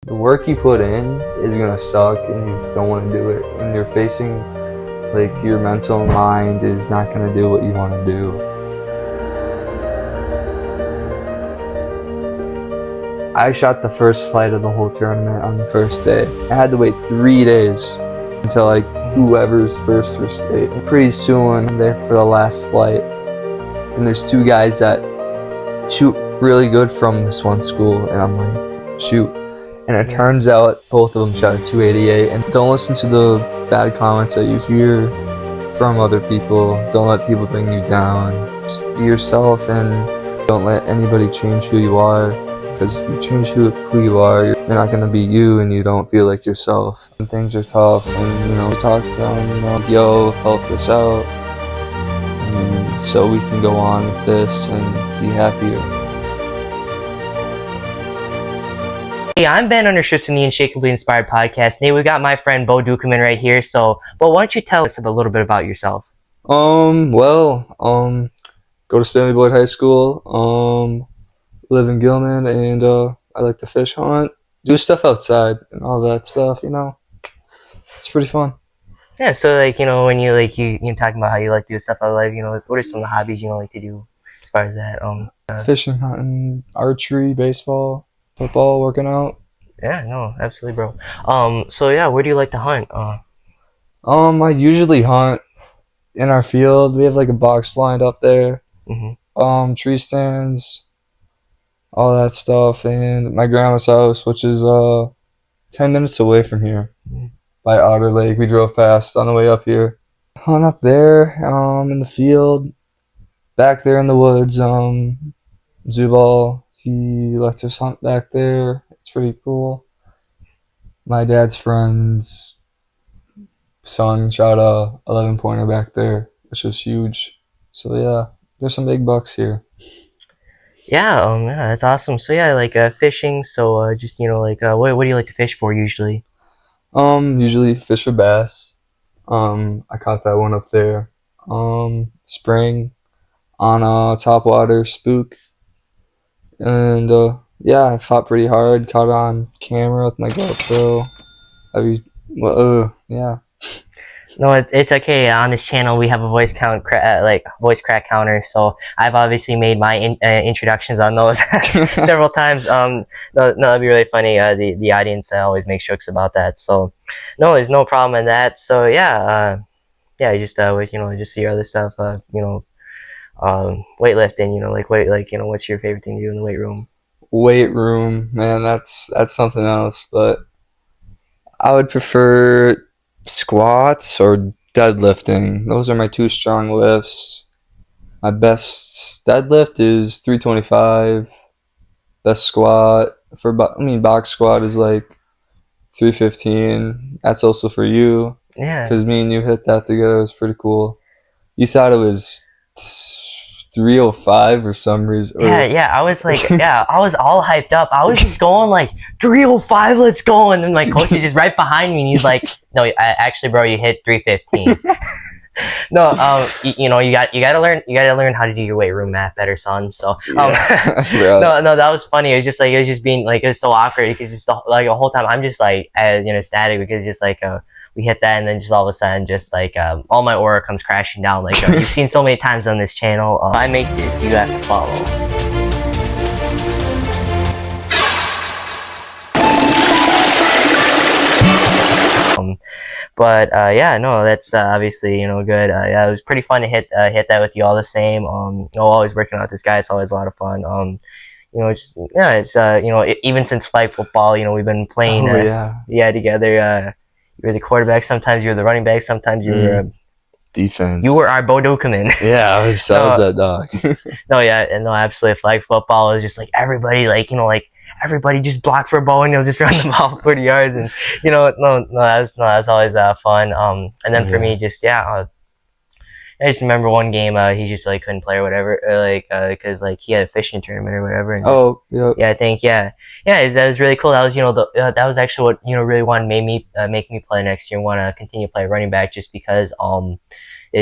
The work you put in is gonna suck and you don't want to do it, and you're facing like your mental mind is not gonna do what you want to do. I shot the first flight of the whole tournament on the first day. I had to wait 3 days until like whoever's first for state. Pretty soon I'm there for the last flight, and there's 2 guys that shoot really good from this one school, and I'm like, shoot. And it turns out both of them shot a 288. And don't listen to the bad comments that you hear from other people. Don't let people bring you down. Just be yourself and don't let anybody change who you are. Because if you change who you are, you're not going to be you and you don't feel like yourself. And things are tough, and you talk to them, yo, help us out. And so we can go on with this and be happier. Hey, I'm Ben Undershoots in the Unshakably Inspired podcast. Today we got my friend Beau Ducommen right here. So, Beau, why don't you tell us a little bit about yourself? Go to Stanley Boyd High School, live in Gilman, and I like to fish, hunt, do stuff outside and all that stuff, It's pretty fun. Yeah, so when you you talking about how you like to do stuff out of life, what are some of the hobbies you like to do as far as that? Fishing, hunting, archery, baseball, football, working out. Yeah, no, absolutely, bro. So yeah, where do you like to hunt? I usually hunt in our field. We have like a box blind up there. Tree stands, all that stuff, and my grandma's house, which is 10 minutes away from here, by Otter Lake. We drove past on the way up here. Hunt up there, in the field, back there in the woods. Zubal, he lets us hunt back there. It's pretty cool. My dad's friend's son shot a 11-pointer back there, which is huge. So yeah, there's some big bucks here. Yeah, yeah, that's awesome. So yeah, fishing. So just what do you like to fish for usually? Usually fish for bass. I caught that one up there. Spring on a topwater spook. And yeah, I fought pretty hard. Caught on camera with my GoPro. Yeah. No, it's okay. On this channel, we have a voice voice crack counter. So I've obviously made my introductions on those several times. No, that'd be really funny. The audience always makes jokes about that. So no, there's no problem in that. So yeah, yeah, just with just your other stuff. Weightlifting. What's your favorite thing to do in the weight room? Weight room, man, that's something else. But I would prefer squats or deadlifting. Those are my 2 strong lifts. My best deadlift is 325. Best squat box squat is like 315. That's also for you. Yeah. Because me and you hit that together. It was pretty cool. You thought it was 305 for some reason. Yeah, I was like, yeah, I was all hyped up. I was just going like 305, let's go. And then my coach is just right behind me, and he's like, no, actually, bro, you hit 315. No, you gotta learn how to do your weight room math better, son. So, no, that was funny. It was just it was so awkward because just the whole time I'm just static because just we hit that, and then just all of a sudden, just all my aura comes crashing down. You've seen so many times on this channel. If I make this, you have to follow. But yeah, no, that's obviously good. Yeah, it was pretty fun to hit that with you all the same. Always working out with this guy. It's always a lot of fun. It's even since flag football, we've been playing together. You were the quarterback. Sometimes you were the running back. Sometimes you were defense. You were our Beau Ducommen. Yeah, I was that dog. No, yeah, and no, absolutely. Flag football is just everybody, everybody just block for a ball and just run the ball 40 yards, and that's always fun. And then for me, I just remember one game he just couldn't play or whatever, because he had a fishing tournament or whatever. And I think that was really cool. That was that was actually what really make me play next year and want to continue to play running back, just because he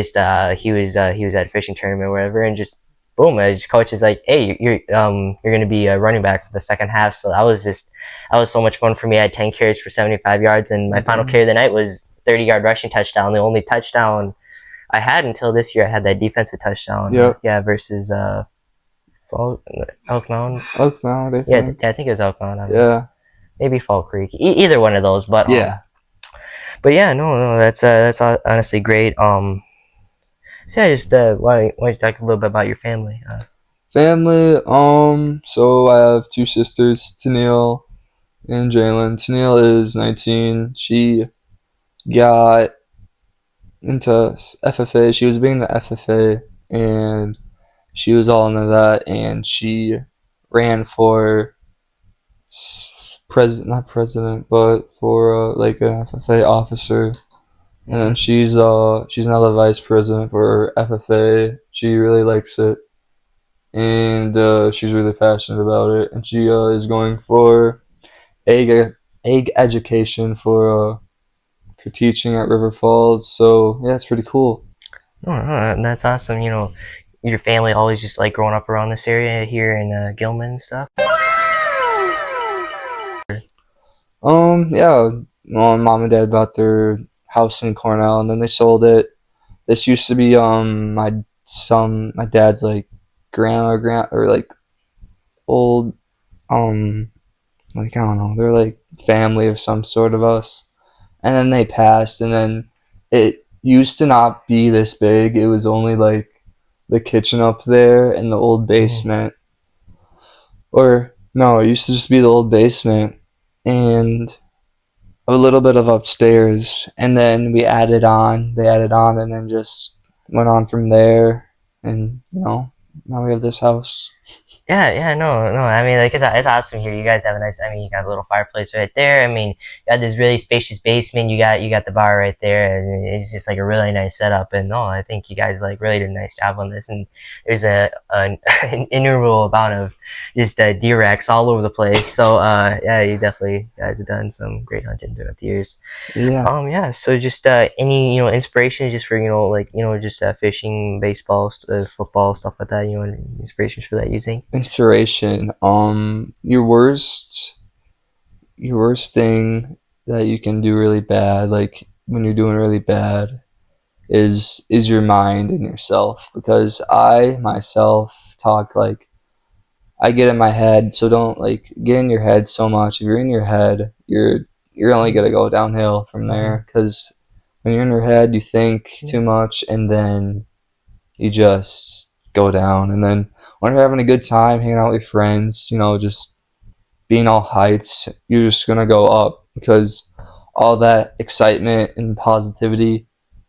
was at a fishing tournament or whatever, and just boom, coach is like, hey, you're gonna be a running back for the second half. So that was just that was so much fun for me. I had 10 carries for 75 yards, and my final carry of the night was 30-yard rushing touchdown. The only touchdown I had until this year. I had that defensive touchdown. Yep. Versus Elk Mound. Oak Mound, I think. Yeah, I think it was Elk Mound. Yeah. Maybe Fall Creek. Either one of those, but Yeah. But yeah, no, that's honestly great. So yeah, just why don't you talk a little bit about your family? Family, so I have two sisters, Tennille and Jalen. Tennille is 19. She got into FFA. She was being the FFA, and she was all into that, and she ran for not president, but for like an FFA officer. And then she's now the vice president for FFA. She really likes it, and she's really passionate about it. And she is going for egg education for teaching at River Falls. So yeah, it's pretty cool. Oh, that's awesome. You know, your family always just like growing up around this area here in Gilman and stuff. Yeah, mom and dad bought their house in Cornell, and then they sold it. This used to be my dad's like grand or like old like I don't know, they're like family of some sort of us. And then they passed, and then it used to not be this big. It was only like the kitchen up there and the old basement. Or no, it used to just be the old basement and a little bit of upstairs, and then they added on, and then just went on from there, and now we have this house. Yeah, no. I mean, like it's awesome here. You guys have a nice. I mean, you got a little fireplace right there. I mean, you got this really spacious basement. You got the bar right there, and it's just like a really nice setup. And no, I think you guys like really did a nice job on this. And there's an innumerable amount of just D-Rex all over the place. So yeah, you guys have done some great hunting throughout the years. Yeah. So just any inspiration just for just fishing, baseball, football, stuff like that. Inspirations for that you think? Inspiration. Your worst thing that you can do really bad, like when you're doing really bad, is your mind and yourself. Because I myself talk like I get in my head, so don't like get in your head so much. If you're in your head, you're only gonna go downhill from there. Because when you're in your head, you think too much, and then you just go down. And then when you're having a good time, hanging out with friends, just being all hyped, you're just gonna go up, because all that excitement and positivity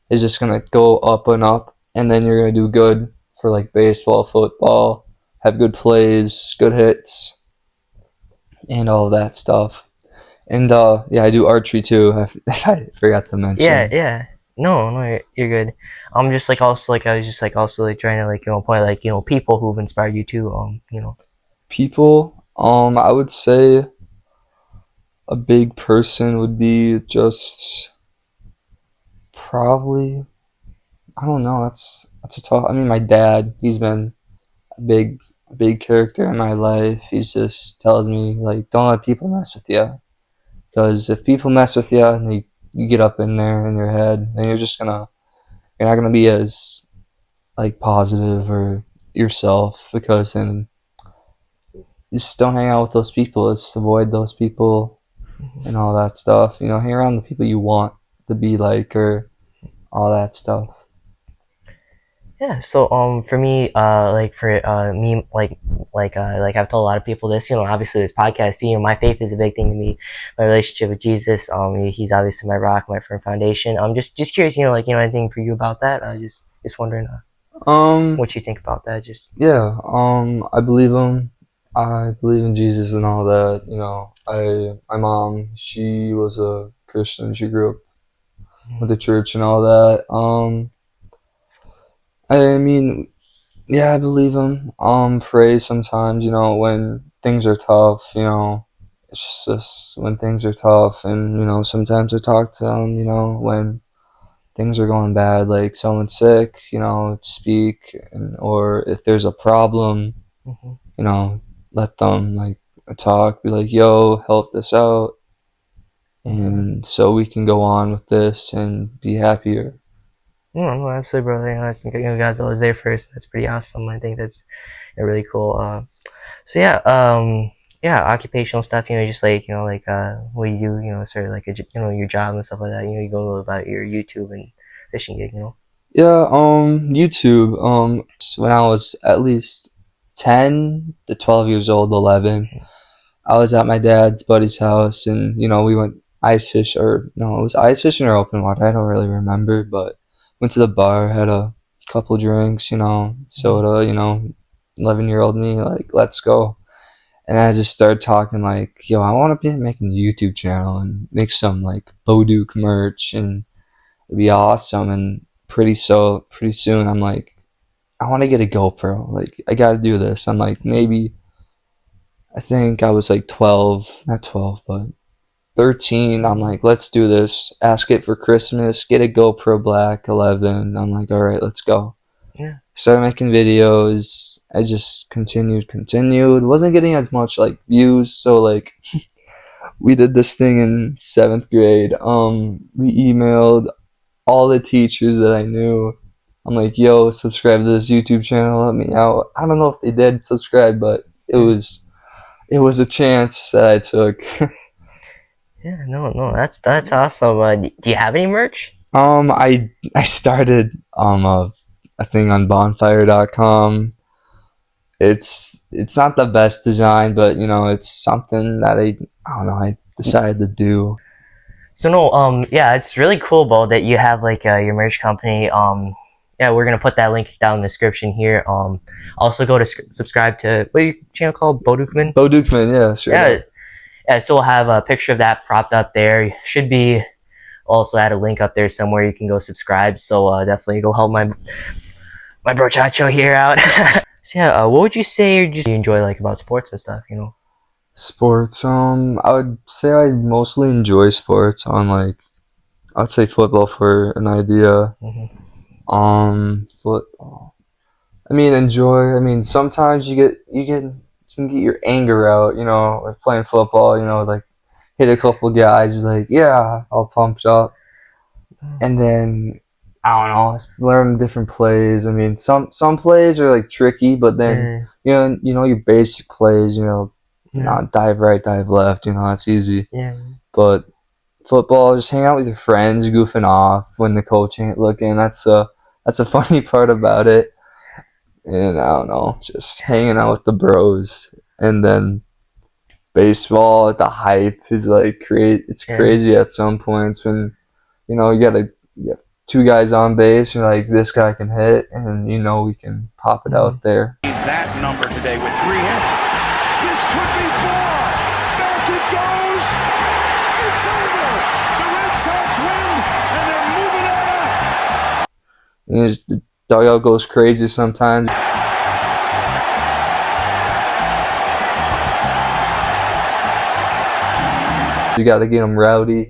is just gonna go up and up, and then you're gonna do good for like baseball, football, have good plays, good hits, and all of that stuff. And yeah, I do archery too. I forgot to mention. Yeah. No, you're good. I'm just like also like I was just like also like trying to like point like people who've inspired you too. People. I would say a big person would be just probably, I don't know. That's a tough. I mean, my dad. He's been a big character in my life. He just tells me like, don't let people mess with you, because if people mess with you and you get up in there in your head, then you're not gonna be as like positive or yourself, because then just don't hang out with those people. Just avoid those people and all that stuff. Hang around the people you want to be like, or all that stuff. Yeah. So for me like for me like I've told a lot of people this. Obviously this podcast. My faith is a big thing to me. My relationship with Jesus. He's obviously my rock, my firm foundation. Just curious. Anything for you about that? Just wondering. What you think about that? Just yeah. I believe him. I believe in Jesus and all that. My mom, she was a Christian. She grew up with the church and all that. I mean, yeah, I believe him. Pray sometimes. When things are tough. It's just when things are tough, and sometimes I talk to him. When things are going bad, like someone's sick. Speak, or if there's a problem, let them like a talk, be like, yo, help this out, and so we can go on with this and be happier. No, absolutely, bro. I think God's always there first. That's pretty awesome. I think that's really cool. So yeah, yeah, occupational stuff. Just like like what you do. Sort of like your job and stuff like that. You go a little about your YouTube and fishing gig. Yeah, YouTube. When I was at least 10 to 12 years old, 11, I was at my dad's buddy's house, and we went ice fish, or no, it was ice fishing or open water. I don't really remember, but went to the bar, had a couple drinks, soda. 11-year-old me, like, let's go. And I just started talking like, yo, I want to be making a YouTube channel and make some like Beau Ducommen merch, and it'd be awesome. And pretty soon, I'm like, I want to get a GoPro. Like, I got to do this. I'm like, maybe, I think I was like 12, not 12, but 13. I'm like, let's do this. Ask it for Christmas. Get a GoPro Black 11. I'm like, all right, let's go. Yeah. Started making videos. I just continued. Wasn't getting as much like views, so like we did this thing in 7th grade. We emailed all the teachers that I knew. I'm like, yo, subscribe to this YouTube channel, help me out. I don't know if they did subscribe, but it was a chance that I took. Yeah, no, that's awesome. Do you have any merch? I started a thing on bonfire.com. It's not the best design, but it's something that I don't know, I decided to do. So no, yeah, it's really cool, Bo, that you have like your merch company. Yeah, we're gonna put that link down in the description here. Also go to subscribe to what your channel called, Beau Ducommen. Beau Ducommen, yeah, sure. Yeah. So we'll have a picture of that propped up there. Should be also add a link up there somewhere you can go subscribe. So definitely go help my bro Chacho here out. So yeah, what would you say you enjoy like about sports and stuff? Sports. I would say I mostly enjoy sports. On like, I'd say football for an idea. Football. I mean, enjoy. I mean, sometimes you can get your anger out. Like playing football. Like hit a couple guys. Be like, yeah, all pumped up, and then I don't know, learn different plays. I mean, some plays are like tricky, but then your basic plays. Not dive right, dive left. That's easy. Yeah. But football, just hang out with your friends, goofing off when the coach ain't looking. That's a funny part about it. And I don't know, just hanging out with the bros. And then baseball, the hype is like it's crazy at some points when you have two guys on base. You're like, this guy can hit, and we can pop it out there. That number today with 3 hits. This could be 4. Back it goes. It's over. The Red Sox win, and they're moving on. And the dugout goes crazy sometimes. You got to get them rowdy,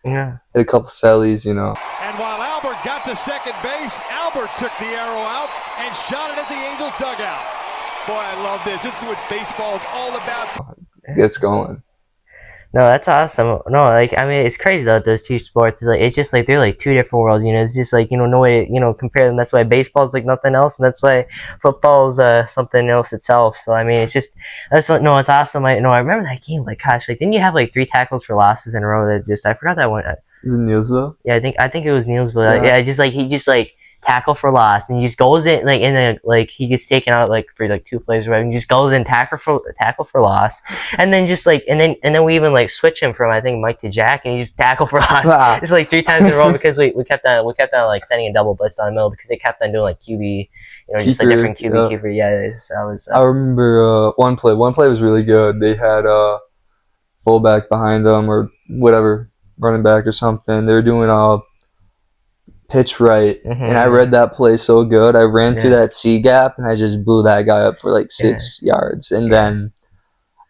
Yeah. Hit a couple sellies, And while Albert got to second base, Albert took the arrow out and shot it at the Angels dugout. Boy, I love this. This is what baseball is all about. Gets going. No, that's awesome. No, like, I mean, it's crazy though, those two sports. It's just like they're like two different worlds. It's just like no way compare them. That's why baseball's like nothing else, and that's why football's something else itself. So I mean, it's awesome. I remember that game. Like, gosh, like didn't you have like 3 tackles for losses in a row? I forgot that one. Is it Neilsville? Yeah, I think it was Neilsville. Yeah, he just like tackle for loss, and he just goes in like, and then like he gets taken out like for like 2 plays or whatever, and he just goes in tackle for loss, and then just like and then we even like switch him from I think Mike to Jack, and he just tackle for loss. Wow. It's like 3 times in a row because we kept on like sending a double blitz on the middle because they kept on doing like QB, just like different QB keeper. Yeah, that was. I remember one play. One play was really good. They had a fullback behind them or whatever, running back or something. They were doing a pitch right, and I read that play so good. I ran through that C gap, and I just blew that guy up for like 6 yards. And then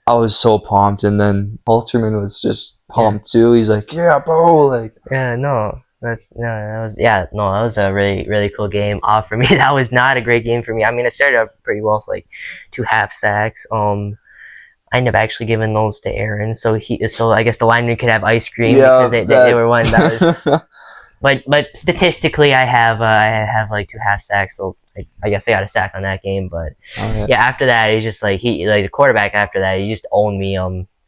I was so pumped. And then Alterman was just pumped too. He's like, "Yeah, bro!" Like, that was a really really cool game. For me, that was not a great game for me. I mean, it started out pretty well with like 2 half sacks. I ended up actually giving those to Aaron, so I guess the lineman could have ice cream Yeah, because they were one that was. But statistically, I have like 2 half sacks, so I guess I got a sack on that game. But yeah, after that, he's just like the quarterback. After that, he just owned me.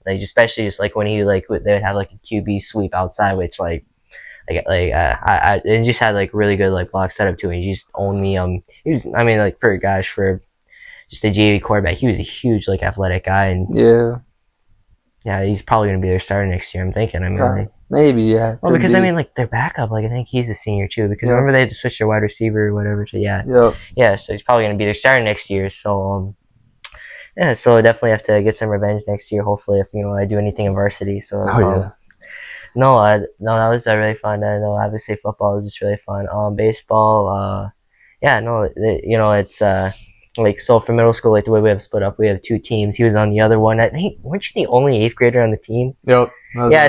Like especially just like when he they would have like a QB sweep outside, which I and just had like really good like block setup too. And he just owned me. He was, I mean, like for just a JV quarterback, he was a huge like athletic guy, and yeah, he's probably gonna be their starter next year. I'm thinking. I mean, like, maybe, yeah. well, because I mean, like their backup, like I think he's a senior too. Because remember they had to switch their wide receiver or whatever. So yeah. So he's probably gonna be their starter next year. So yeah, so I definitely have to get some revenge next year. Hopefully, if I do anything in varsity. So no, that was really fun. I know obviously football was just really fun. Baseball, yeah, no, it's like so for middle school, like the way we have split up, we have 2 teams. He was on the other one. I think weren't you the only 8th grader on the team? Yep.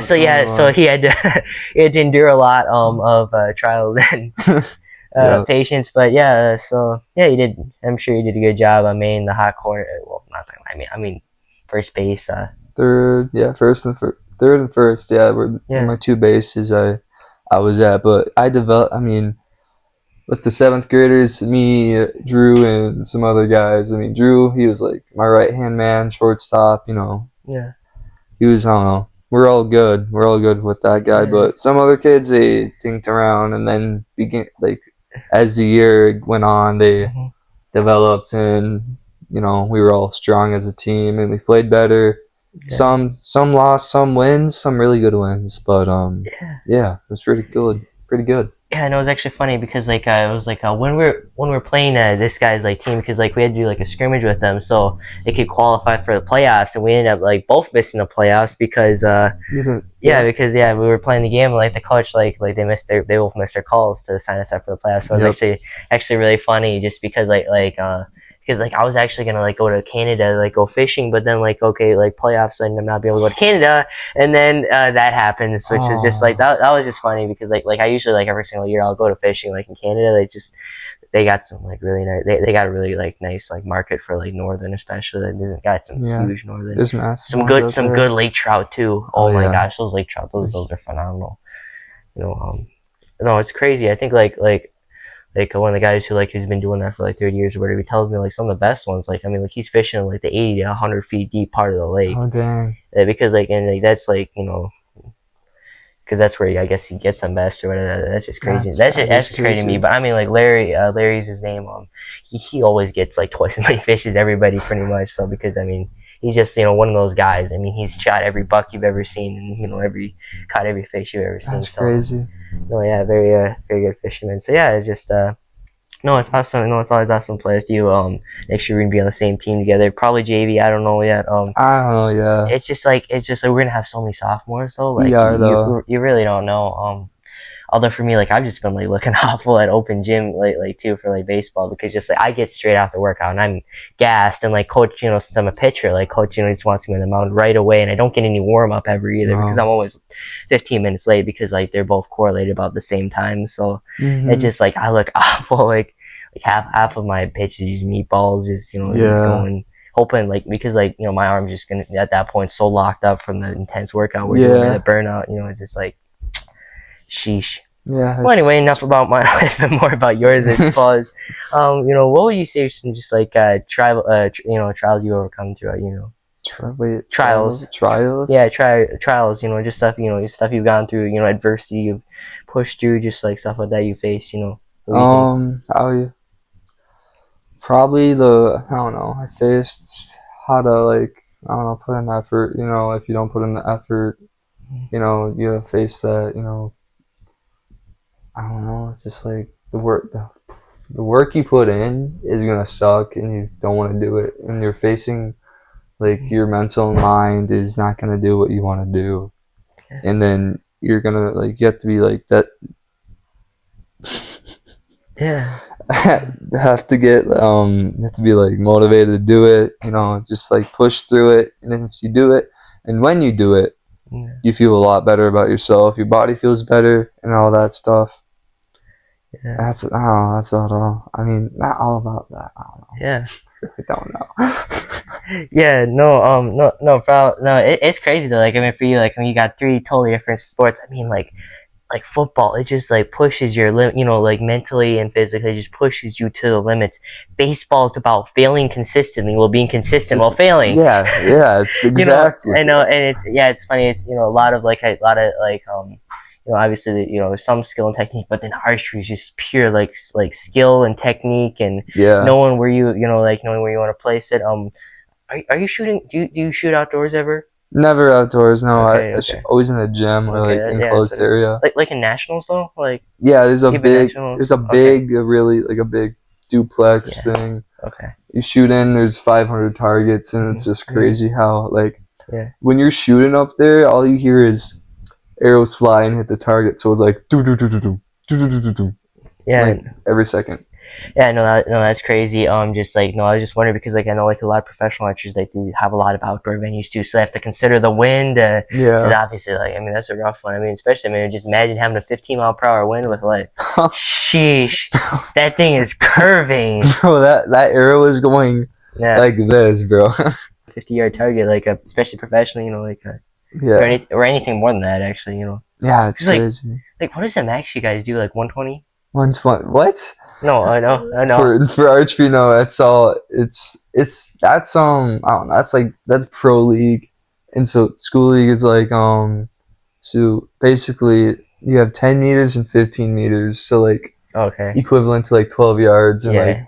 So he had to endure a lot of trials and patience. But yeah, so yeah, he did. I'm sure he did a good job. I mean, the hot corner. Well, not that. I mean, first base. Third and first. Yeah, were my 2 bases I was at. But I developed. I mean, with the 7th graders, me, Drew, and some other guys. I mean, Drew, he was like my right-hand man, shortstop. Yeah. He was, I don't know. We're all good. We're all good with that guy. But some other kids, they dinked around, and then as the year went on, they developed, and we were all strong as a team, and we played better. Some lost, some wins, some really good wins. But yeah, it was pretty good. Pretty good. Yeah, and it was actually funny because it was when we were playing this guy's like team, because like we had to do like a scrimmage with them so they could qualify for the playoffs, and we ended up like both missing the playoffs because because we were playing the game, and like the coach they both missed their calls to sign us up for the playoffs. So it was actually really funny just because because I was actually gonna go to Canada go fishing, but then playoffs, so I ended up not being able to go to Canada, and then that happened, which was just that was just funny because I usually every single year I'll go to fishing in Canada. They got some really nice. They got a really nice market for northern, especially. They got some huge northern. There's massive some good lake trout too. Oh my gosh, those lake trout, those are phenomenal. No, it's crazy. I think one of the guys who's been doing that for 30 years or whatever, he tells me some of the best ones. He's fishing the 80 to 100 feet deep part of the lake. Oh dang! Because that's because that's where I guess he gets them best or whatever. That's just crazy. That's crazy to me. But I mean Larry's his name. He always gets twice as many fish as everybody pretty much. So because I mean he's just one of those guys. I mean he's shot every buck you've ever seen, and caught every fish you've ever seen. That's crazy. No, yeah, very good fisherman. So yeah, it's just no, it's awesome. No, it's always awesome to play with you. Next year we're gonna be on the same team together. Probably JV. I don't know yet. I don't know. Yeah. It's just we're gonna have so many sophomores. So we are, though. You really don't know. Although for me, I've just been looking awful at open gym lately too for baseball, because I get straight out the workout and I'm gassed, and coach, since I'm a pitcher, coach, just wants me on the mound right away, and I don't get any warm up ever either because I'm always 15 minutes late because they're both correlated about the same time. So it's just I look awful. Half of my pitches use meatballs, just just going. Hoping because my arm's just gonna at that point so locked up from the intense workout we're doing, the burnout, it's just sheesh. Yeah. Well, anyway, enough about my life and more about yours, I suppose. What would you say some just trials you overcome throughout, trials. Yeah, trials. Just stuff. Stuff you've gone through. Adversity you've pushed through. Just stuff like that you face. Probably I don't know. I faced how to I don't know, put in effort. If you don't put in the effort, you face that. I don't know. It's just the work you put in is gonna suck, and you don't want to do it, and you're facing your mental mind is not gonna do what you want to do, and then you're gonna you have to be that. Yeah. have to get you have to be motivated to do it. Just push through it, and then if you do it, and when you do it, you feel a lot better about yourself. Your body feels better, and all that stuff. Yeah. That's about all. I mean, not all about that. I don't know. Yeah. really don't know. Yeah, no, it's crazy though. Like, I mean, for you, like, I mean, you got three totally different sports. I mean, like football, it just like pushes your limit, like mentally and physically, just pushes you to the limits. Baseball is about failing consistently, while being consistent while failing. Yeah, it's exactly. I know, and it's funny. It's a lot of like obviously there's some skill and technique, but then archery is just pure like skill and technique and Yeah. knowing where knowing where you want to place it. Are you shooting? Do you shoot outdoors ever? Never outdoors. No, Okay, always in a gym or like enclosed yeah, area. like in nationals though, like Yeah, there's a you've been big, nationals. there's a big, really like a big duplex thing. Okay. You shoot in, there's 500 targets, and it's just crazy how like when you're shooting up there, all you hear is arrows fly and hit the target. So it's like do do do do do do do do do. Yeah. Like every second. Yeah, no, that's crazy. Just like no, I was just wondering because like I know like a lot of professional archers they do have a lot of outdoor venues too, so they have to consider the wind. Because obviously, like I mean, that's a rough one. I mean, especially just imagine having a 15-mile-per-hour wind with like, sheesh, that thing is curving. Bro, that arrow is going like this, bro. 50-yard target, like especially professionally, or anything more than that, actually, Yeah, it's crazy. Like, what is the max you guys do? Like 120? 120? What? No, I know. For archery, no, that's all. That's I don't know. That's pro league, and so school league is like So basically, you have 10 meters and 15 meters, so like equivalent to like 12 yards and like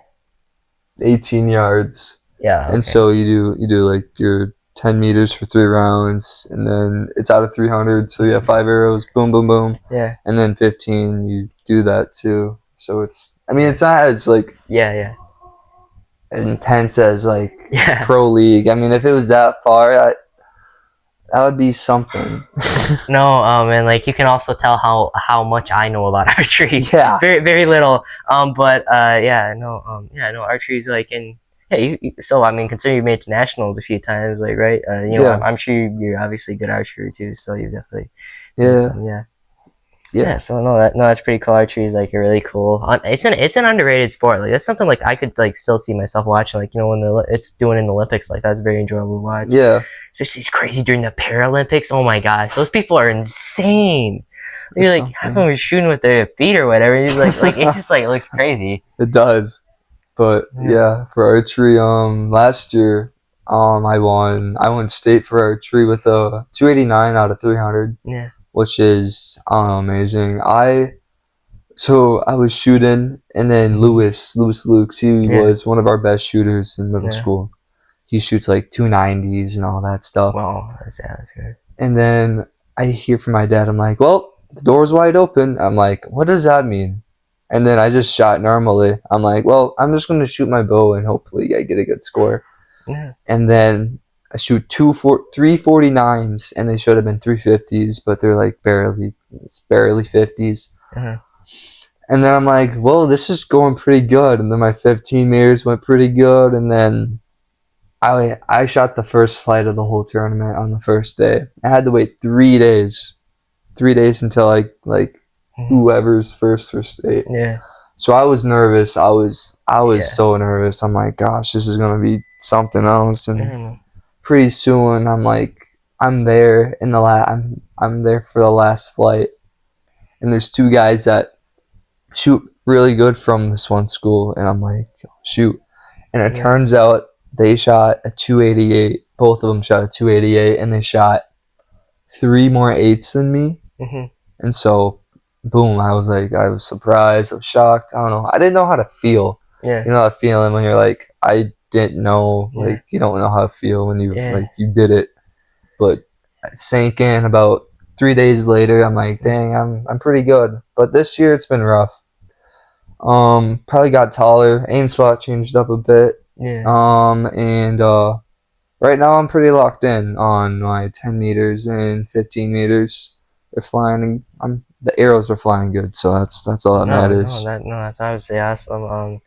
18 yards. Yeah. And so you do like your 10 meters for 3 rounds, and then it's out of 300, so you have 5 arrows, boom, boom, boom. Yeah. And then 15, you do that too. So it's not as like intense as like pro league. I mean, if it was that far, that would be something. No, and like you can also tell how much I know about archery. Yeah. Very very little. But archery is like so I mean, considering you made nationals a few times, like right? I'm sure you're obviously good archery too, so you definitely so that's pretty cool. Archery is like a really cool. It's an underrated sport. Like that's something like I could like still see myself watching. Like when it's doing in the Olympics, like that's very enjoyable to watch. Yeah. Especially crazy during the Paralympics. Oh my gosh, those people are insane. You're like half of them are shooting with their feet or whatever. You're like it just like looks crazy. It does, but for archery, last year, I won state for archery with a 289 out of 300. Yeah. Which is amazing. I was shooting, and then Lewis Lukes, he was one of our best shooters in middle school. He shoots like 290s and all that stuff. Wow, that's good. And then I hear from my dad, I'm like, well, the door's wide open. I'm like, what does that mean? And then I just shot normally. I'm like, well, I'm just going to shoot my bow and hopefully I get a good score. Yeah. And then I shoot 349s, and they should have been 350s, but they're like barely 50s. Uh-huh. And then I'm like, well, this is going pretty good. And then my 15 meters went pretty good, and then I shot the first flight of the whole tournament on the first day. I had to wait 3 days until like whoever's first for state. Yeah. So I was nervous. I was so nervous. I'm like, gosh, this is gonna be something else. And pretty soon, I'm there in the I'm there for the last flight, and there's 2 guys that shoot really good from this one school, and I'm like, shoot. And it turns out they shot a 288. Both of them shot a 288, and they shot 3 more 8s than me. Mm-hmm. And so, boom, I was surprised. I was shocked. I don't know. I didn't know how to feel. Yeah. You know that feeling when you're like, I didn't know, like, you don't know how to feel when you, like, you did it. But it sank in about 3 days later. I'm like, dang, I'm pretty good. But this year it's been rough. Probably got taller. Aim spot changed up a bit. Yeah. And right now I'm pretty locked in on my 10 meters and 15 meters. They're flying. The arrows are flying good, so that's all that matters. That's obviously awesome.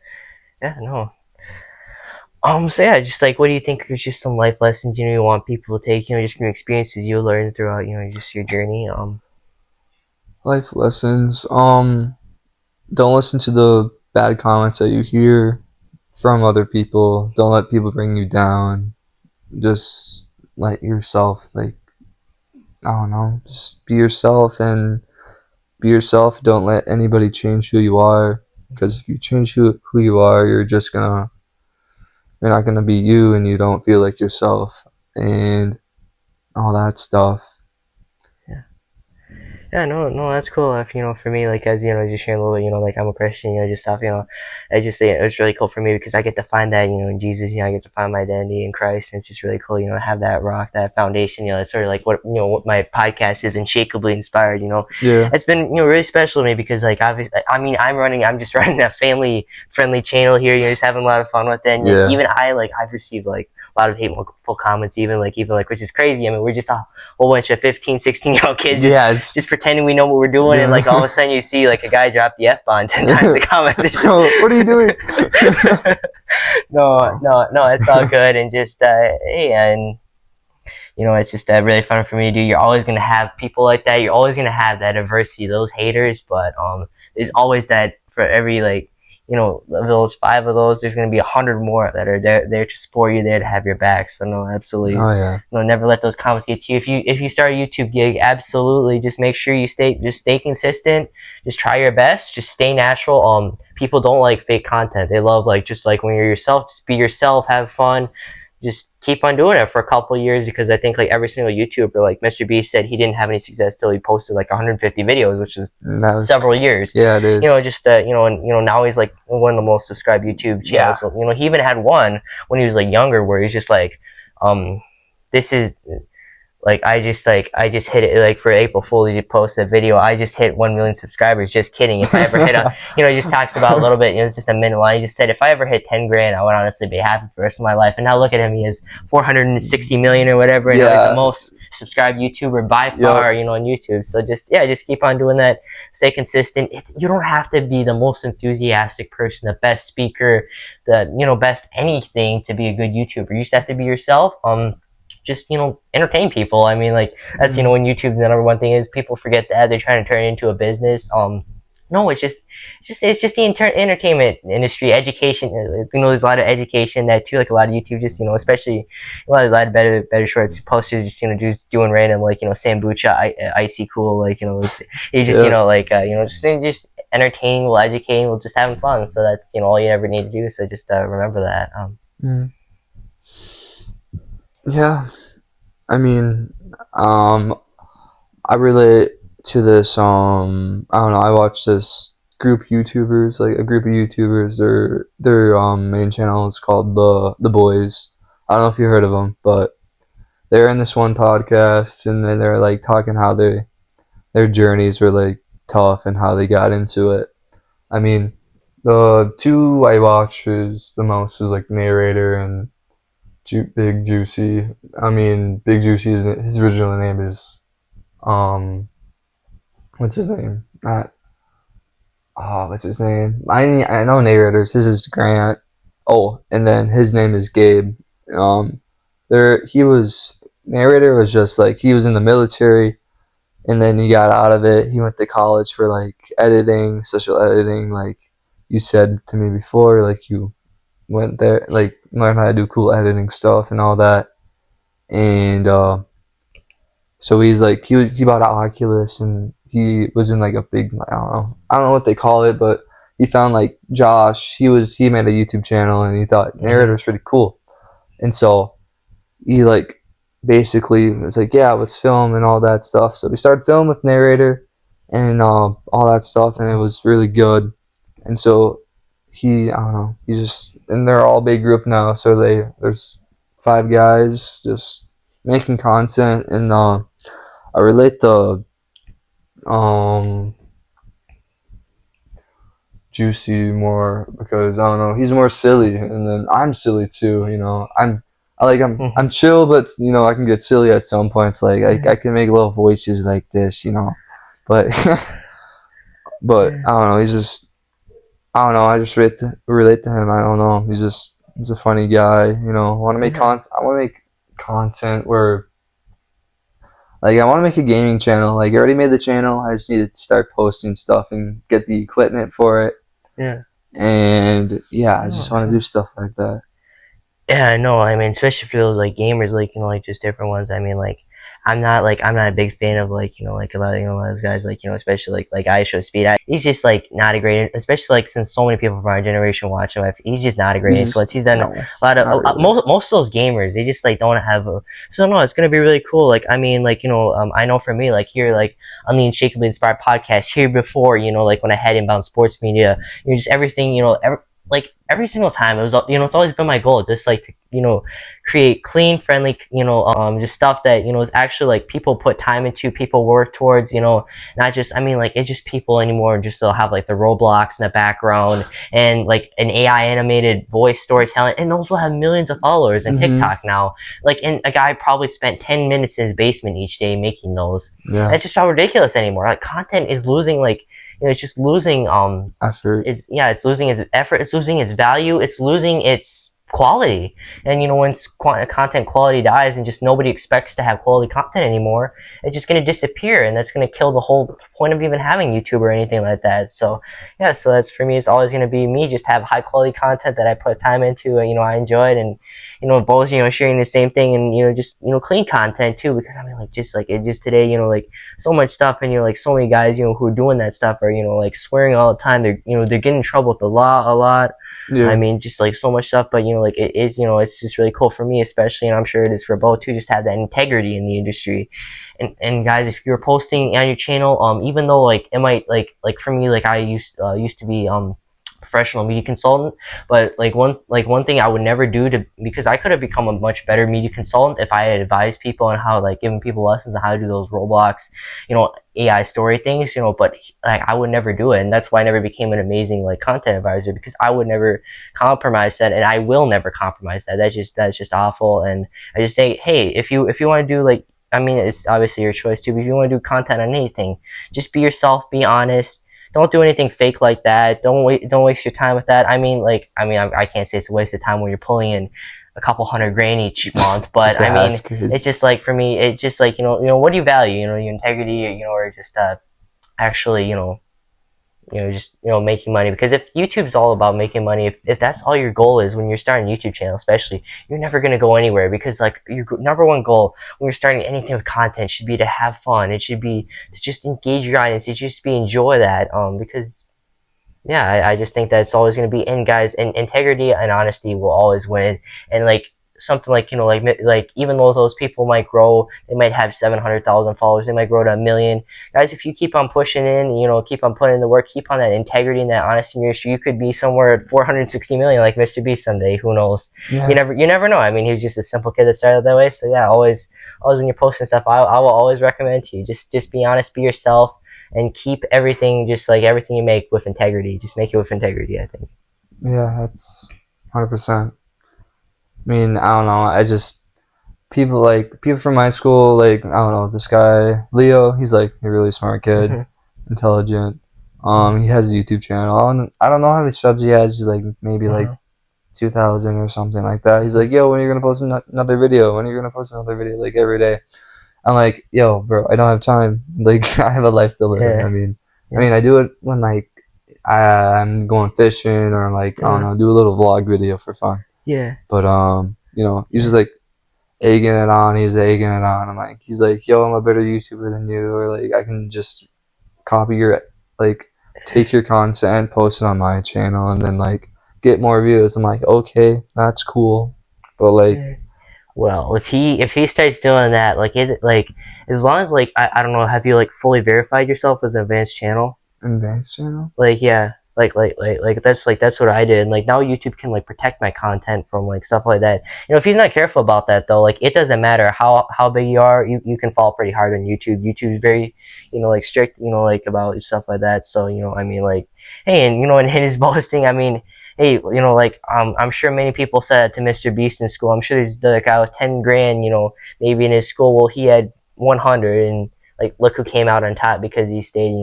So yeah, just like, what do you think are just some life lessons you want people to take, just from experiences you learned throughout, just your journey? Life lessons. Don't listen to the bad comments that you hear from other people. Don't let people bring you down. Just let yourself, like, I don't know, just be yourself and be yourself. Don't let anybody change who you are, because if you change who you are, you're not gonna be you, and you don't feel like yourself and all that stuff. Yeah, no, that's cool. For me, like, as just sharing a little bit, like, I'm a Christian, just stuff, I just say it's really cool for me because I get to find that, in Jesus, I get to find my identity in Christ, and it's just really cool, to have that rock, that foundation, it's sort of like what my podcast is, Unshakably Inspired, Yeah. it's been, really special to me because, like, obviously, I mean, I'm just running a family-friendly channel here, just having a lot of fun with it, and Yeah. even I've received, like, a lot of hateful comments, even which is crazy. I mean, we're just a whole bunch of 15, 16-year-old kids just pretending we know what we're doing, and like all of a sudden you see like a guy drop the F-bomb 10 times in the comment. What are you doing? No, it's all good, and just hey, and it's just really fun for me to do. You're always gonna have people like that. You're always gonna have that adversity, those haters, but there's always that for every, like, those 5 of those, there's gonna be 100 more that are there to support you, there to have your back. So no, absolutely. Oh yeah. Never let those comments get to you. If you start a YouTube gig, absolutely, just make sure you stay consistent. Just try your best. Just stay natural. People don't like fake content. They love, like, just like when you're yourself. Just be yourself. Have fun. Just keep on doing it for a couple of years, because I think, like, every single YouTuber, like Mr. Beast said, he didn't have any success till he posted like 150 videos, which is several years. Yeah, it is. Just and now he's like one of the most subscribed YouTube channels. Yeah. So, he even had one when he was like younger where he's just like, this is like, I just hit it, like, for April Fool, he posted a video, I just hit 1 million subscribers. Just kidding. If I ever hit he just talks about a little bit, it's just a minute line. He just said, if I ever hit 10 grand, I would honestly be happy for the rest of my life. And now look at him, he has 460 million or whatever, and now he's the most subscribed YouTuber by far, on YouTube. So just keep on doing that. Stay consistent. You don't have to be the most enthusiastic person, the best speaker, the best anything to be a good YouTuber. You just have to be yourself. Just entertain people. I mean, like, that's when YouTube, the number one thing is, people forget that they're trying to turn it into a business. No, it's just the entertainment industry, education. There's a lot of education that too, like a lot of YouTube, just especially a lot of better shorts posters, just doing random, like, sambucha, icy cool, like, you just just entertaining, will educating, will just having fun. So that's all you ever need to do. So just remember that. Yeah, I mean, I relate to this. I don't know. I watch this group of YouTubers, like a group of YouTubers. Their main channel is called the Boys. I don't know if you heard of them, but they're in this one podcast, and then they're like talking how their journeys were like tough and how they got into it. I mean, the 2 I watch is the most is like Narrator and Big Juicy. I mean, Big Juicy is his original name is what's his name? What's his name? I know Narrators. His is Grant. Oh, and then his name is Gabe. Narrator was just like, he was in the military, and then he got out of it. He went to college for like editing, social editing, like you said to me before, like you went there, like, learned how to do cool editing stuff and all that. And so he's like, he bought an Oculus, and he was in like a big, I don't know what they call it, but he found like Josh. He made a YouTube channel, and he thought Narrator was pretty cool, and so he like basically was like, yeah, let's film and all that stuff. So we started filming with Narrator and all that stuff, and it was really good. And so I don't know, and they're all a big group now, so there's 5 guys just making content, and I relate to Juicy more, because I don't know, he's more silly, and then I'm silly too, I'm chill, but I can get silly at some points, like I can make little voices like this, but but I don't know, I don't know. I just relate to him. I don't know. He's a funny guy. I want to make content. I want to make content where, like, I want to make a gaming channel. Like, I already made the channel. I just need to start posting stuff and get the equipment for it. Yeah. And yeah, I just want to do stuff like that. Yeah, I know. I mean, especially for those like gamers, like like just different ones. I mean, like I'm not a big fan of like like a lot of a lot of those guys like especially like I Show Speed. He's just like not a great, especially like since so many people from our generation watch him. He's just not a great He's influence. just, He's done no, a lot of not really. most of those gamers. They just like don't have a. So no, it's gonna be really cool. Like I mean, like I know for me, like here, like on the Unshakably Inspired podcast here before, like when I had Inbound Sports Media, just everything, like every single time it was it's always been my goal just like to create clean friendly just stuff that is actually like people put time into, people work towards, not just I mean like it's just people anymore just they'll have like the Roblox in the background and like an AI animated voice storytelling, and those will have millions of followers in TikTok now, like, and a guy probably spent 10 minutes in his basement each day making those. Yeah. And it's just not ridiculous anymore. Like content is losing like it's just losing effort. It's losing its effort, it's losing its value, it's losing its quality. And when content quality dies and just nobody expects to have quality content anymore, it's just going to disappear, and that's going to kill the whole point of even having YouTube or anything like that. So yeah, so that's for me, it's always going to be me just have high quality content that I put time into, I enjoy it, and both sharing the same thing, and just clean content too, because I mean like just like it just today, like so much stuff, and like so many guys who are doing that stuff are like swearing all the time. They're they're getting in trouble with the law a lot. Yeah. I mean just like so much stuff, but like it is it's just really cool for me especially, and I'm sure it is for Beau too, just have that integrity in the industry. And guys, if you're posting on your channel, even though like it might like for me, like I used to be professional media consultant, but like one thing I would never do because I could have become a much better media consultant if I had advised people on how, like, giving people lessons on how to do those Roblox AI story things, but like I would never do it, and that's why I never became an amazing like content advisor, because I would never compromise that, and I will never compromise that. That's just awful. And I just think, hey, if you want to do, like, I mean, it's obviously your choice too, but if you want to do content on anything, just be yourself, be honest. Don't do anything fake like that. Don't waste your time with that. I mean, I can't say it's a waste of time when you're pulling in a couple $100,000 each month, but Yeah, I mean, crazy. it's just like, for me, it's just like, what do you value? Your integrity, or just actually, just making money. Because if YouTube's all about making money, if that's all your goal is when you're starting a YouTube channel, especially, you're never gonna go anywhere, because like your number one goal when you're starting anything with content should be to have fun. It should be to just engage your audience. It should just be enjoy that. Because yeah, I just think that it's always going to be, and guys, and integrity and honesty will always win. And like something like like even though those people might grow, they might have 700,000 followers, they might grow to 1 million. Guys, if you keep on pushing in, keep on putting in the work, keep on that integrity and that honesty in your industry, you could be somewhere at 460 million like Mr. Beast someday. Who knows? Yeah. You never know. I mean, he was just a simple kid that started that way. So yeah, always when you're posting stuff, I will always recommend to you, just be honest, be yourself, and keep everything, just like everything you make, with integrity. Just make it with integrity, I think. Yeah, that's 100%. I mean, I don't know. I just people from my school, like, I don't know, this guy Leo. He's like a really smart kid, intelligent. He has a YouTube channel, and I don't know how many subs he has. He's like maybe like 2,000 or something like that. He's like, yo, when are you gonna post another video? When are you gonna post another video? Like every day. I'm like, yo, bro, I don't have time. Like, I have a life to live. Yeah. I mean, I do it when like I'm going fishing, or like, I don't know, do a little vlog video for fun. Yeah. But he's just like egging it on. He's egging it on. I'm like, he's like, yo, I'm a better YouTuber than you, or like I can just copy your, like, take your content, post it on my channel, and then like get more views. I'm like, okay, that's cool, but like, well, if he starts doing that, like as long as like I don't know, have you like fully verified yourself as an advanced channel? Advanced channel? Like, yeah, like that's what I did. And like now YouTube can like protect my content from like stuff like that. If he's not careful about that though, like it doesn't matter how big you are, you can fall pretty hard on YouTube. YouTube's very like strict, like about stuff like that. So I mean, like, hey, and in his boasting, I mean, hey, like, I'm sure many people said that to Mr. Beast in school. I'm sure there's the guy with 10 grand, maybe in his school. Well, he had 100, and like, look who came out on top because he stayed,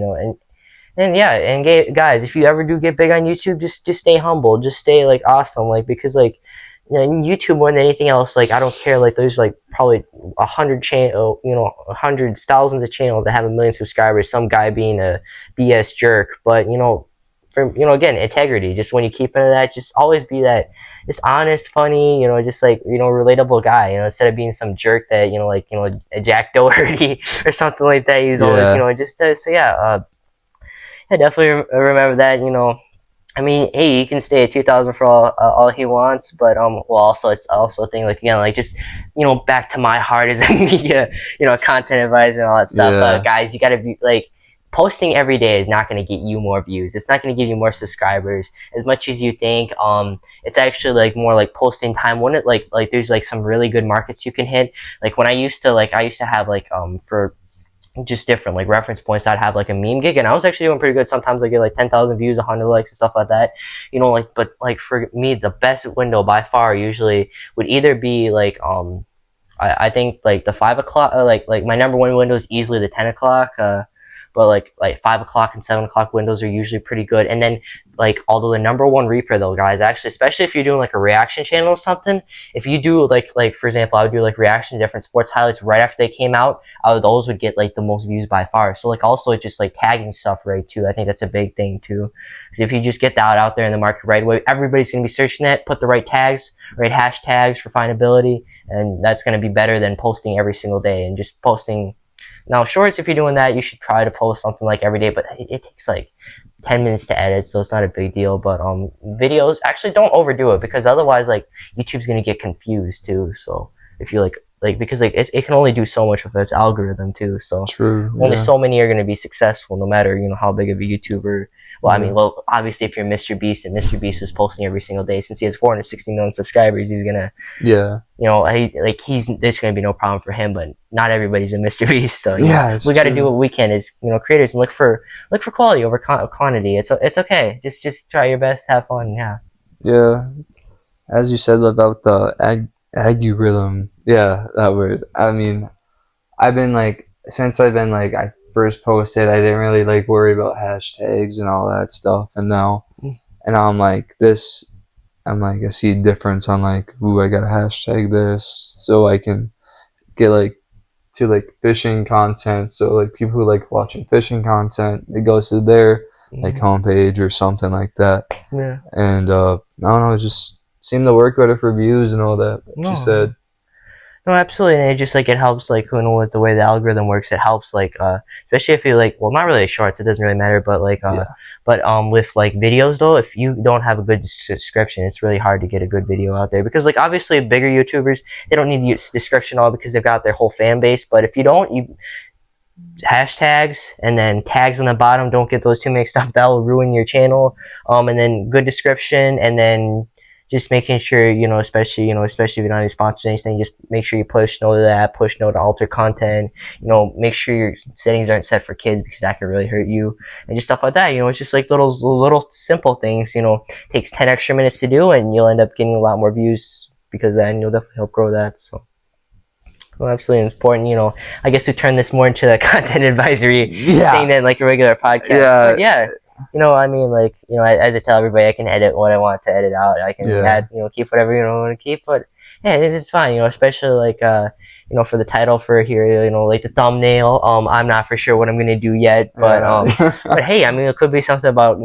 and yeah, and guys, if you ever do get big on YouTube, just stay humble, just stay like awesome, like, because like, in YouTube more than anything else, like, I don't care, like, there's like probably 100 hundreds, thousands of channels that have 1 million subscribers. Some guy being a BS jerk, but for again, integrity. Just when you keep into that, just always be that just honest, funny, just like relatable guy. Instead of being some jerk that like a Jack Doherty or something like that. He's always just so yeah. I definitely remember that. I mean, hey, he can stay at 2,000 for all he wants, but well, also it's also a thing like again, like just back to my heart as a media, content advisor and all that stuff. Guys, you gotta be like posting every day is not going to get you more views. It's not going to give you more subscribers as much as you think. It's actually like more like posting time. When it like there's like some really good markets you can hit. Like when I used to have like for just different like reference points, I'd have like a meme gig and I was actually doing pretty good. Sometimes I get like 10,000 views, 100 likes and stuff like that, but like for me the best window by far usually would either be like I think like the 5 o'clock like my number one window is easily the 10 o'clock but like 5 o'clock and 7 o'clock windows are usually pretty good. And then like although the number one reaper though, guys, actually, especially if you're doing like a reaction channel or something, if you do like for example, I would do like reaction to different sports highlights right after they came out, those would get like the most views by far. So like also just like tagging stuff right too, I think that's a big thing too, because if you just get that out there in the market right away, everybody's going to be searching it. Put the right tags, right hashtags for findability, and that's going to be better than posting every single day and just posting. Now, shorts, if you're doing that, you should try to post something like every day, but it takes like 10 minutes to edit, so it's not a big deal. But videos, actually don't overdo it, because otherwise like YouTube's going to get confused too. So if you because like it can only do so much with its algorithm too. So True. Only so many are going to be successful, no matter how big of a YouTuber. Well, I mean, obviously, if you're Mr. Beast and Mr. Beast was posting every single day, since he has 460 million subscribers, he's gonna, there's gonna be no problem for him. But not everybody's a Mr. Beast, so we got to do what we can as creators and look for quality over quantity. It's okay. Just try your best, have fun. Yeah. Yeah, as you said about the algorithm. Yeah, that word. I mean, I've been like since I've been like I first posted, I didn't really like worry about hashtags and all that stuff, and now I'm like this. I'm like I see a difference on like, ooh, I gotta hashtag this so I can get like to like fishing content. So like people who like watching fishing content, it goes to their like homepage or something like that. Yeah. And I don't know, it just seemed to work better for views and all that. Like you said. No, absolutely, and it just like it helps like with the way the algorithm works. It helps like especially if you like, well, not really shorts. It doesn't really matter, but like with like videos though, if you don't have a good description, it's really hard to get a good video out there, because like obviously bigger YouTubers, they don't need the description all because they've got their whole fan base. But if you don't, hashtags and then tags on the bottom, don't get those two mixed up. That will ruin your channel. And then good description, and then just making sure, especially if you don't have any sponsors or anything, just make sure you push no to that, push no to alter content, make sure your settings aren't set for kids, because that can really hurt you, and just stuff like that. It's just like little simple things, takes 10 extra minutes to do, and you'll end up getting a lot more views, because then you'll definitely help grow that. So absolutely important. I guess we turn this more into a content advisory thing than like a regular podcast. I mean, like, as I tell everybody, I can edit what I want to edit out. I can add, keep whatever you want to keep. But yeah, it's fine, especially like, for the title for here, like the thumbnail. I'm not for sure what I'm gonna do yet, but but hey, I mean, it could be something about,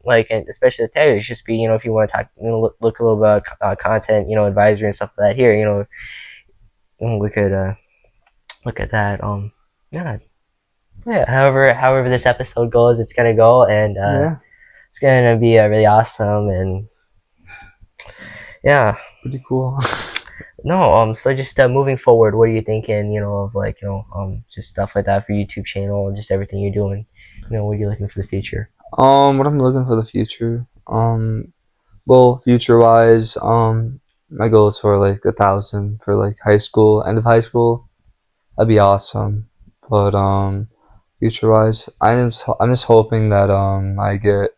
like, and especially the title. It's just be, if you want to talk, look a little bit about content, advisory and stuff like that. Here, we could look at that. However this episode goes, it's gonna go, and it's gonna be really awesome, and pretty cool. No, so just moving forward, what are you thinking? Of like, just stuff like that for YouTube channel, and just everything you're doing. What are you looking for the future? What I'm looking for the future. Well, future wise, my goal is for like 1,000 for like high school, end of high school. That'd be awesome. But future wise, I'm just hoping that I get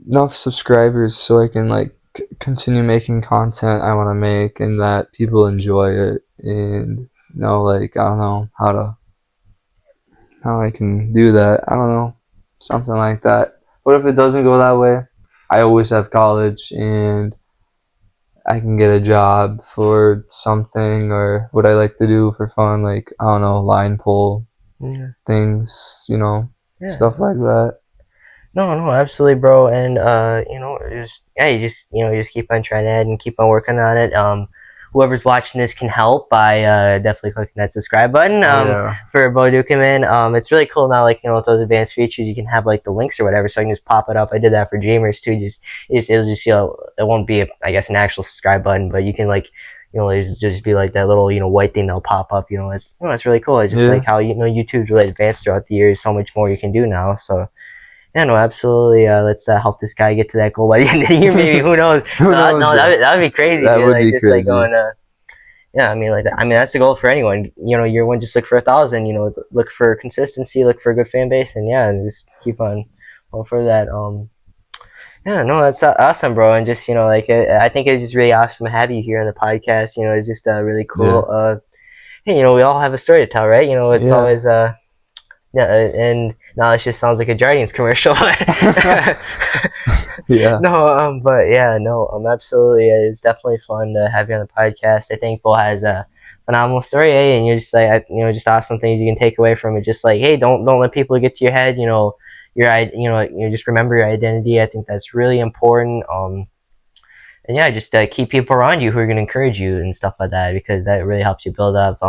enough subscribers so I can like continue making content I want to make, and that people enjoy it, and like I don't know how I can do that. I don't know, something like that. What if it doesn't go that way? I always have college, and I can get a job for something, or what I like to do for fun, like I don't know, line pull things, Yeah. stuff like that. No, absolutely, bro. And you just keep on trying it and keep on working on it. Whoever's watching this can help by definitely clicking that subscribe button. Yeah. For Beau Ducommen, it's really cool now. Like with those advanced features, you can have like the links or whatever, so I can just pop it up. I did that for Dreamers too. It'll just it won't be I guess an actual subscribe button, but you can like it'll just be like that little white thing that'll pop up. It's really cool. It's just like how YouTube's really advanced throughout the years. So much more you can do now. So. Yeah, no, absolutely. Let's help this guy get to that goal by the end of the year. Maybe who knows? Who knows, no, that would be crazy. That dude. would Like be just crazy. like going. Yeah, I mean, that's the goal for anyone. Year one, just look for 1,000. Look for consistency, look for a good fan base, and just keep on going for that. Yeah, no, that's awesome, bro. And just I think it's just really awesome to have you here on the podcast. It's just really cool. Yeah. Hey, we all have a story to tell, right? It's Yeah. always and now it just sounds like a Jardines commercial. Yeah. No, but yeah, no, absolutely. It's definitely fun to have you on the podcast. I think Beau has a phenomenal story, and you're just like, just awesome things you can take away from it. Just like, hey, don't let people get to your head. Just remember your identity. I think that's really important. And yeah, just keep people around you who are going to encourage you and stuff like that, because that really helps you build up.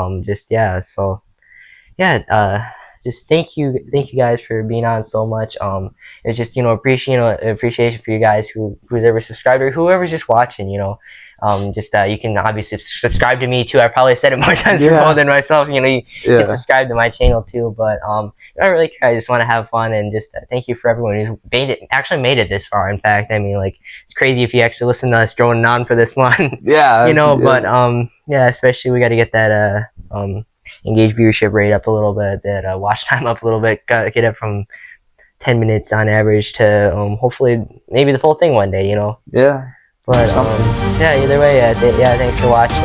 Just thank you guys for being on so much. It's just appreciation for you guys who's ever subscribed or whoever's just watching. You can obviously subscribe to me too. I probably said it more times before than myself. You can subscribe to my channel too. But I really care. I just want to have fun, and just thank you for everyone who's made it this far. In fact, I mean, like, it's crazy if you actually listen to us droning on for this long. Yeah. But especially we got to get that engaged viewership rate up a little bit, that watch time up a little bit, get it from 10 minutes on average to hopefully maybe the full thing one day, Yeah. But either way, thanks for watching.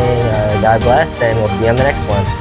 God bless, and we'll see you on the next one.